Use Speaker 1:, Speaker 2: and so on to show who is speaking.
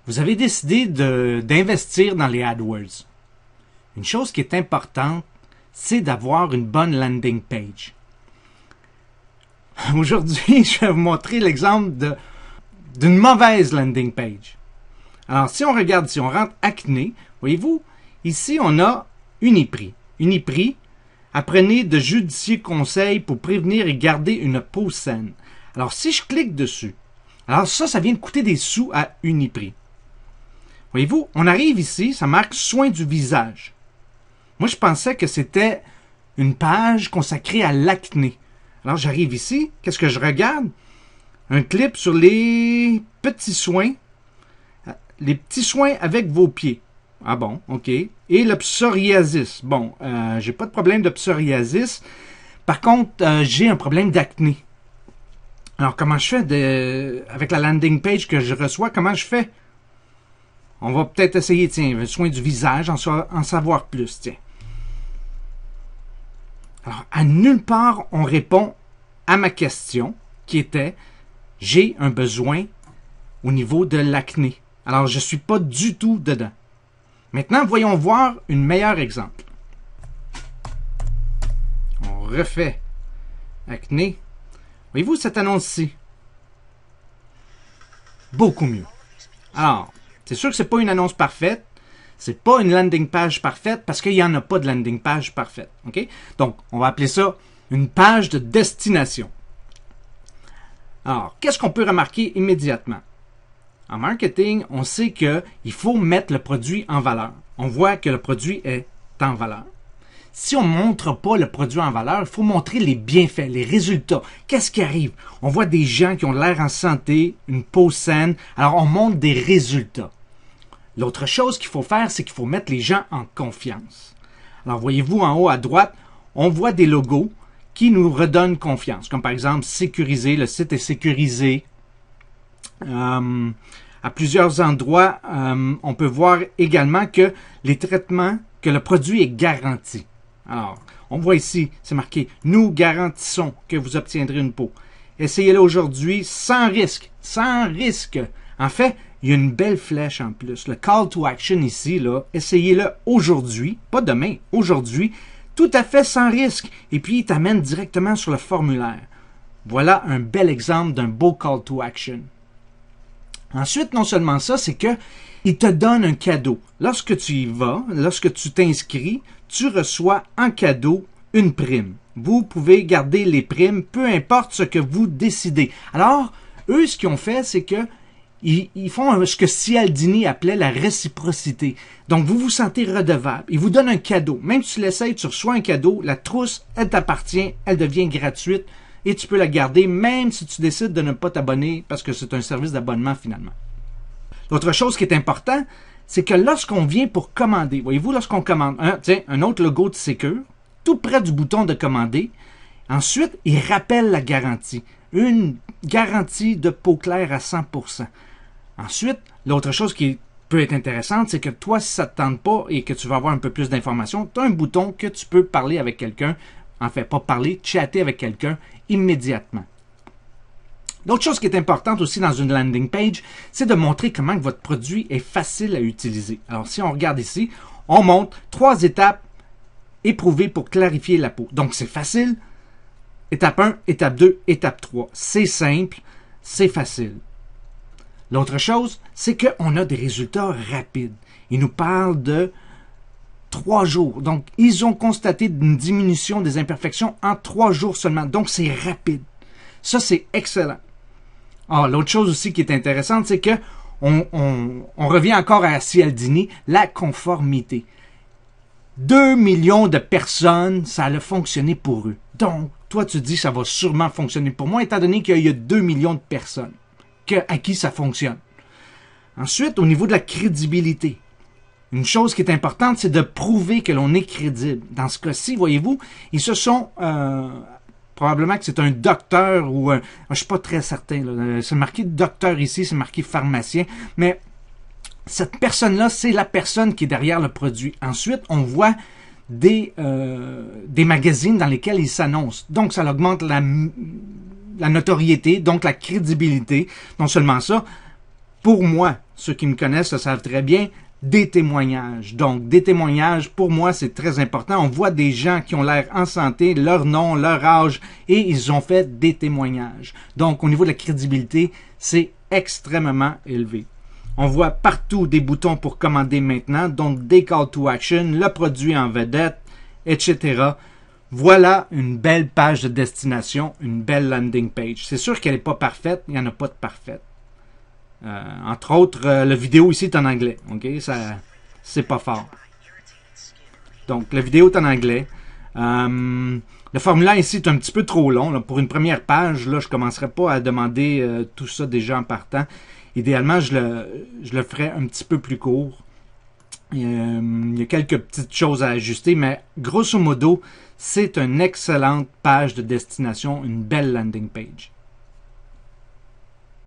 Speaker 1: vous avez décidé d'investir dans les AdWords. Une chose qui est importante, c'est d'avoir une bonne landing page. Aujourd'hui, je vais vous montrer l'exemple d'une mauvaise landing page. Alors, si on regarde, si on rentre Acne, voyez-vous, ici, on a Uniprix. Uniprix, apprenez de judicieux conseils pour prévenir et garder une peau saine. Alors, si je clique dessus, alors ça vient de coûter des sous à Uniprix. Voyez-vous, on arrive ici, ça marque soins du visage. Moi, je pensais que c'était une page consacrée à l'acné. Alors, j'arrive ici, qu'est-ce que je regarde? Un clip sur les petits soins avec vos pieds. Ah bon, ok. Et le psoriasis. Bon, j'ai pas de problème de psoriasis. Par contre, j'ai un problème d'acné. Alors, comment je fais avec la landing page que je reçois? Comment je fais? On va peut-être essayer, tiens, soin du visage, en savoir plus, tiens. Alors, à nulle part, on répond à ma question, qui était, j'ai un besoin au niveau de l'acné. Alors, je ne suis pas du tout dedans. Maintenant, voyons voir un meilleur exemple. On refait acné. Voyez-vous cette annonce-ci? Beaucoup mieux. Alors, c'est sûr que ce n'est pas une annonce parfaite. C'est pas une landing page parfaite parce qu'il n'y en a pas de landing page parfaite. Okay? Donc, on va appeler ça une page de destination. Alors, qu'est-ce qu'on peut remarquer immédiatement? En marketing, on sait qu'il faut mettre le produit en valeur. On voit que le produit est en valeur. Si on ne montre pas le produit en valeur, il faut montrer les bienfaits, les résultats. Qu'est-ce qui arrive? On voit des gens qui ont l'air en santé, une peau saine. Alors, on montre des résultats. L'autre chose qu'il faut faire, c'est qu'il faut mettre les gens en confiance. Alors, voyez-vous en haut à droite, on voit des logos qui nous redonnent confiance. Comme par exemple, sécuriser, le site est sécurisé. À plusieurs endroits, on peut voir également que les traitements, que le produit est garanti. Alors, on voit ici, c'est marqué « Nous garantissons que vous obtiendrez une peau. Essayez-le aujourd'hui sans risque. » Sans risque. En fait, il y a une belle flèche en plus. Le call to action ici, là, essayez-le aujourd'hui, pas demain, aujourd'hui, tout à fait sans risque. Et puis, il t'amène directement sur le formulaire. Voilà un bel exemple d'un beau call to action. Ensuite, non seulement ça, c'est que il te donne un cadeau. Lorsque tu y vas, lorsque tu t'inscris, tu reçois en cadeau une prime. Vous pouvez garder les primes, peu importe ce que vous décidez. Alors, eux, ce qu'ils ont fait, c'est que ils font ce que Cialdini appelait la réciprocité. Donc, vous vous sentez redevable. Ils vous donnent un cadeau. Même si tu l'essayes, tu reçois un cadeau. La trousse, elle t'appartient. Elle devient gratuite. Et tu peux la garder même si tu décides de ne pas t'abonner parce que c'est un service d'abonnement finalement. L'autre chose qui est important, c'est que lorsqu'on vient pour commander, voyez-vous, lorsqu'on commande, un autre logo de Secure, tout près du bouton de commander, ensuite, il rappelle la garantie. Une garantie de peau claire à 100%. Ensuite, l'autre chose qui peut être intéressante, c'est que toi, si ça ne te tente pas et que tu vas avoir un peu plus d'informations, tu as un bouton que tu peux parler avec quelqu'un, en fait, pas parler, chatter avec quelqu'un immédiatement. L'autre chose qui est importante aussi dans une landing page, c'est de montrer comment votre produit est facile à utiliser. Alors, si on regarde ici, on montre 3 étapes éprouvées pour clarifier la peau. Donc, c'est facile. Étape 1, étape 2, étape 3. C'est simple, c'est facile. L'autre chose, c'est qu'on a des résultats rapides. Ils nous parlent de 3 jours. Donc, ils ont constaté une diminution des imperfections en 3 jours seulement. Donc, c'est rapide. Ça, c'est excellent. Alors, l'autre chose aussi qui est intéressante, c'est que on revient encore à Cialdini, la conformité. 2 millions de personnes, ça a fonctionné pour eux. Donc, toi, tu dis, ça va sûrement fonctionner pour moi, étant donné qu'il y a 2 millions de personnes à qui ça fonctionne. Ensuite, au niveau de la crédibilité, une chose qui est importante, c'est de prouver que l'on est crédible. Dans ce cas-ci, voyez-vous, ils se sont... probablement que c'est un docteur ou un... Je suis pas très certain. C'est marqué docteur ici, c'est marqué pharmacien. Mais cette personne-là, c'est la personne qui est derrière le produit. Ensuite, on voit des magazines dans lesquels il s'annonce. Donc, ça augmente la notoriété, donc la crédibilité. Non seulement ça, Pour moi, ceux qui me connaissent le savent très bien, des témoignages. Donc, des témoignages, pour moi, c'est très important. On voit des gens qui ont l'air en santé, leur nom, leur âge, et ils ont fait des témoignages. Donc, au niveau de la crédibilité, c'est extrêmement élevé. On voit partout des boutons pour commander maintenant, donc des call to action, le produit en vedette, etc. Voilà une belle page de destination, une belle landing page. C'est sûr qu'elle n'est pas parfaite, il n'y en a pas de parfaite. Entre autres, la vidéo ici est en anglais. Ok, ça, c'est pas fort. Donc, la vidéo est en anglais. Le formulaire ici est un petit peu trop long. Là. Pour une première page, là, je ne commencerai pas à demander tout ça déjà en partant. Idéalement, je le ferai un petit peu plus court. Il y a quelques petites choses à ajuster, mais grosso modo, c'est une excellente page de destination, une belle landing page.